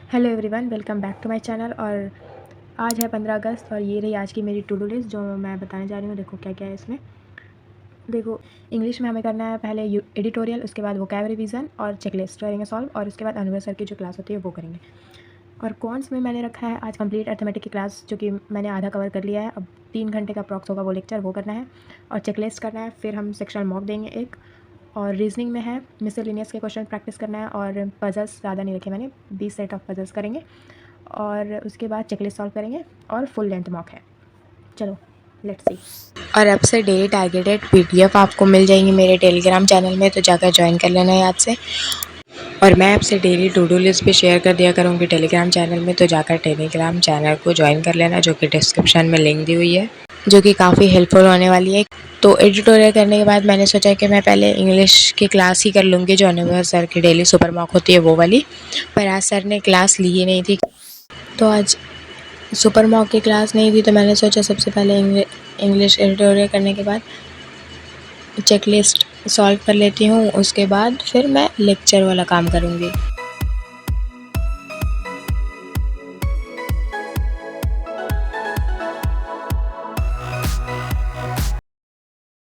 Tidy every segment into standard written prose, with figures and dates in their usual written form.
Hello everyone, welcome back to my channel. और आज है 15 अगस्त और ये रही आज की मेरी टू डू लिस्ट जो मैं बताने जा रही हूँ। देखो क्या क्या है इसमें। देखो, इंग्लिश में हमें करना है पहले एडिटोरियल, उसके बाद वोकैब रिवीजन और चेकलिस्ट करेंगे सॉल्व, और उसके बाद अनुभव सर की जो क्लास होती है वो करेंगे। और कॉन्स में मैंने रखा है आज कंप्लीट अर्थमेटिक की क्लास, जो कि मैंने आधा कवर कर लिया है। अब 3 घंटे का अप्रॉक्स होगा वो लेक्चर, वो करना है और चेकलिस्ट करना है। फिर हम सेक्शनल मॉक देंगे एक, और रीजनिंग में है मिसलेनियस के क्वेश्चन प्रैक्टिस करना है। और पजल्स ज़्यादा नहीं रखे मैंने, 20 सेट ऑफ पजल्स करेंगे और उसके बाद चेकलिस्ट सॉल्व करेंगे और फुल लेंथ मॉक है। चलो लेट्स सी। और अब से डेली टारगेटेड पीडीएफ आपको मिल जाएंगी मेरे टेलीग्राम चैनल में, तो जाकर ज्वाइन कर लेना याद से। और मैं आपसे डेली टू डू लिस्ट भी शेयर कर दिया करूँगी टेलीग्राम चैनल में, तो जाकर टेलीग्राम चैनल को ज्वाइन कर लेना, जो कि डिस्क्रिप्शन में लिंक दी हुई है, जो कि काफ़ी हेल्पफुल होने वाली है। तो एडिटोरियल करने के बाद मैंने सोचा कि मैं पहले इंग्लिश की क्लास ही कर लूँगी, जो अनुभव सर की डेली सुपर मॉक होती है वो वाली। पर आज सर ने क्लास ली ही नहीं थी, तो आज सुपर मॉक की क्लास नहीं थी, तो मैंने सोचा सबसे पहले इंग्लिश एडिटोरियल करने के बाद चेकलिस्ट सॉल्व कर लेती हूँ, उसके बाद फिर मैं लेक्चर वाला काम करूँगी।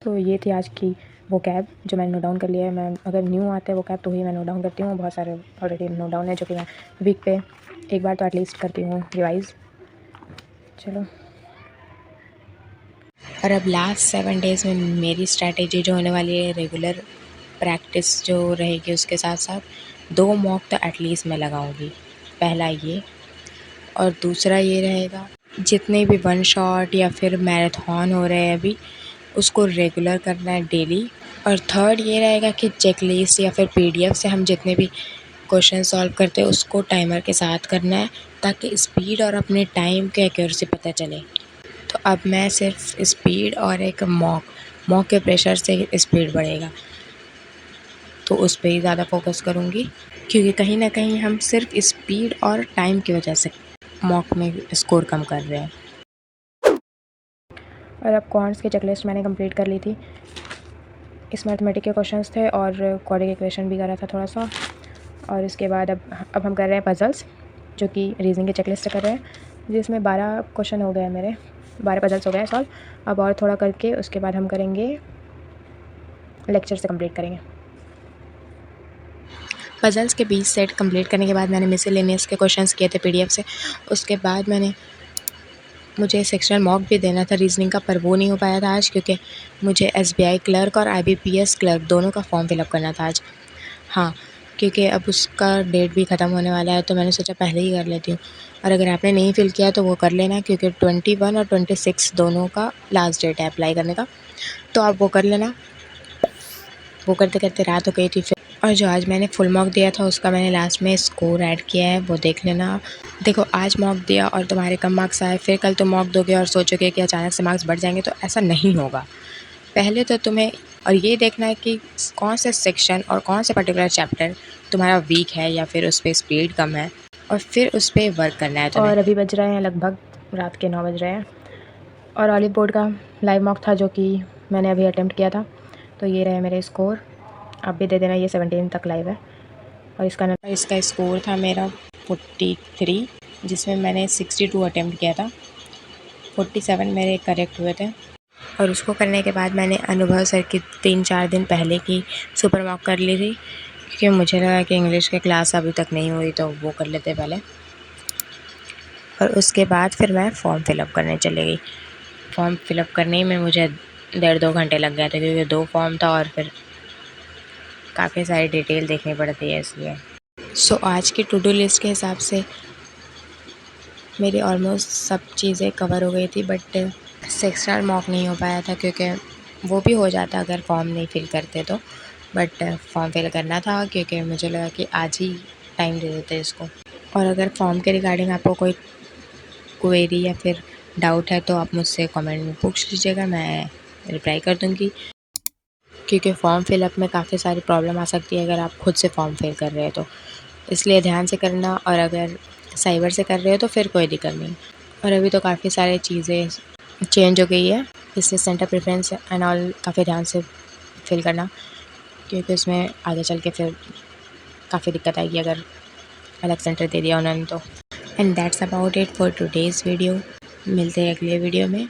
तो ये थी आज की वो कैब जो मैंने नोट डाउन कर लिया है। मैं अगर न्यू आता है वो कैब तो ही मैं नोट डाउन करती हूँ। बहुत सारे ऑलरेडी नोट डाउन है जो कि मैं वीक पे एक बार तो एटलीस्ट करती हूँ रिवाइज़। चलो, और अब लास्ट 7 डेज़ में मेरी स्ट्रैटेजी जो होने वाली है, रेगुलर प्रैक्टिस जो रहेगी, उसके साथ साथ 2 मॉक तो एटलीस्ट मैं लगाऊंगी। पहला ये, और दूसरा ये रहेगा, जितने भी वन शॉट या फिर मैराथन हो रहे हैं अभी, उसको रेगुलर करना है डेली। और थर्ड ये रहेगा कि चेकलिस्ट या फिर पीडीएफ से हम जितने भी क्वेश्चन सॉल्व करते हैं उसको टाइमर के साथ करना है, ताकि स्पीड और अपने टाइम की एक्यूरेसी पता चले। तो अब मैं सिर्फ स्पीड और एक मॉक के प्रेशर से स्पीड बढ़ेगा, तो उस पर ही ज़्यादा फोकस करूँगी, क्योंकि कहीं ना कहीं हम सिर्फ स्पीड और टाइम की वजह से मॉक में स्कोर कम कर रहे हैं। और अब कॉन्ट्स की चेकलिस्ट मैंने कंप्लीट कर ली थी। इसमें अर्थमेटिक के क्वेश्चंस थे और क्वाड्रिक इक्वेशन भी करा था थोड़ा सा। और इसके बाद अब हम कर रहे हैं पजल्स, जो कि रीजनिंग की चेकलिस्ट कर रहे हैं, जिसमें 12 क्वेश्चन हो गए हैं मेरे, 12 पजल्स हो गए सॉल्व। अब और थोड़ा करके उसके बाद हम करेंगे लेक्चर से कंप्लीट करेंगे। पजल्स के 20 सेट कंप्लीट करने के बाद मैंने मिसलेनियस के क्वेश्चंस किए थे पीडीएफ से। उसके बाद मुझे सेक्शनल मॉक भी देना था रीजनिंग का, पर वो नहीं हो पाया था आज, क्योंकि मुझे एसबीआई क्लर्क और आईबीपीएस क्लर्क दोनों का फॉर्म फिलअप करना था आज। हाँ, क्योंकि अब उसका डेट भी ख़त्म होने वाला है, तो मैंने सोचा पहले ही कर लेती हूँ। और अगर आपने नहीं फिल किया तो वो कर लेना, क्योंकि 21 और 26 दोनों का लास्ट डेट है अप्लाई करने का, तो आप वो कर लेना। वो करते करते रात हो गई थी फिर। और जो आज मैंने फुल मॉक दिया था उसका मैंने लास्ट में स्कोर ऐड किया है, वो देख लेना। देखो, आज मॉक दिया और तुम्हारे कम मार्क्स आए, फिर कल तुम मॉक दोगे और सोचोगे कि अचानक से मार्क्स बढ़ जाएंगे, तो ऐसा नहीं होगा। पहले तो तुम्हें और ये देखना है कि कौन से सेक्शन और कौन से पर्टिकुलर चैप्टर तुम्हारा वीक है या फिर उस पर स्पीड कम है, और फिर उस पर वर्क करना है तुम्हें। और अभी बज रहे हैं लगभग रात के 9 बज रहे हैं। और ऑलिव बोर्ड का लाइव मॉक था जो कि मैंने अभी अटेम्प्ट किया था। तो ये रहे मेरे स्कोर, आप भी दे देना। ये 17 तक लाइव है। और इसका स्कोर था मेरा 43, जिसमें मैंने 62 अटेम्प्ट किया था, 47 मेरे करेक्ट हुए थे। और उसको करने के बाद मैंने अनुभव सर की 3-4 दिन पहले की सुपर मॉक कर ली थी, क्योंकि मुझे लगा कि इंग्लिश की क्लास अभी तक नहीं हुई, तो वो कर लेते पहले। और उसके बाद फिर मैं फॉर्म फिलअप करने चली गई। फॉर्म फिलअप करने में मुझे 1.5-2 घंटे लग गए थे, क्योंकि 2 फॉर्म था और फिर काफ़ी सारी डिटेल देखनी पड़ती है इसलिए। सो आज की टू डू लिस्ट के हिसाब से मेरी ऑलमोस्ट सब चीज़ें कवर हो गई थी, बट सेक्शनल मॉक नहीं हो पाया था, क्योंकि वो भी हो जाता अगर फॉर्म नहीं फिल करते तो, बट फॉर्म फिल करना था क्योंकि मुझे लगा कि आज ही टाइम दे देते इसको। और अगर फॉर्म के रिगार्डिंग आपको कोई क्वेरी या फिर डाउट है तो आप मुझसे कमेंट में पूछ लीजिएगा, मैं रिप्लाई कर दूँगी, क्योंकि फॉर्म फिलअप में काफ़ी सारी प्रॉब्लम आ सकती है अगर आप खुद से फॉर्म फिल कर रहे हैं तो, इसलिए ध्यान से करना। और अगर साइबर से कर रहे हो तो फिर कोई दिक्कत नहीं। और अभी तो काफ़ी सारी चीज़ें चेंज हो गई है, इसलिए सेंटर प्रेफरेंस एंड ऑल काफ़ी ध्यान से फिल करना, क्योंकि उसमें आगे चल के फिर काफ़ी दिक्कत आएगी अगर अलग सेंटर दे दिया उन्होंने तो। And that's about it for today's video. मिलते हैं अगले वीडियो में।